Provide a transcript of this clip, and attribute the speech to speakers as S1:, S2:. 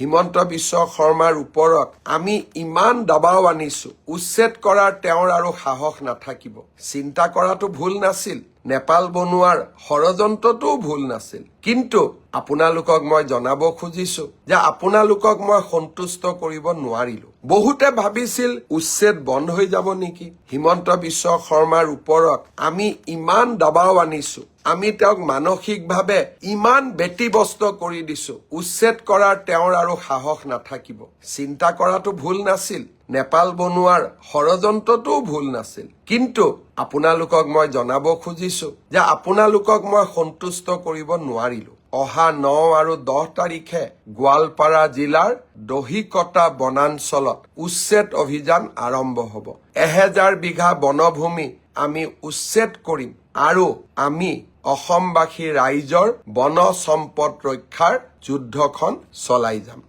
S1: হিমন্ত বিশ্ব শৰ্মাৰ ওপৰত আমি ইমান দবাও আনিছো, উচ্ছেদ কৰাৰ তেওঁৰ আৰু সাহস নাথাকিব। চিন্তা কৰাটো ভুল নাছিল, নেপাল বনোৱাৰ ষড়যন্ত্ৰটোও ভুল নাছিল। কিন্তু আপোনালোকক মই জনাব খুজিছো যে আপোনালোকক মই সন্তুষ্ট কৰিব নোৱাৰিলো। বহুতে ভাবিছিল উচ্ছেদ বন্ধ হৈ যাব নেকি। হিমন্ত বিশ্ব শৰ্মাৰ ওপৰত আমি ইমান দবাও আনিছো, আমি তেওঁক মানসিকভাৱে ইমান ব্যতিব্যস্ত কৰি দিছো, উচ্ছেদ কৰাৰ তেওঁৰ আৰু সাহস নাথাকিব। চিন্তা কৰাটো ভুল নাছিল, নেপাল বনোৱাৰ ষড়যন্ত্ৰটোও ভুল নাছিল। কিন্তু আপোনালোকক মই জনাব খুজিছো যে আপোনালোকক মই সন্তুষ্ট কৰিব নোৱাৰিলো। অহা 9 আৰু 10 তাৰিখে গোৱালপাৰা জিলাৰ দহিকটা বনাঞ্চলত উচ্ছেদ অভিযান আৰম্ভ হ'ব। 1000 বিঘা বনভূমি আমি উচ্ছেদ কৰিম আৰু আমি অসমবাসী ৰাইজৰ বন সম্পদ ৰক্ষাৰ যুদ্ধখন চলাই যাম।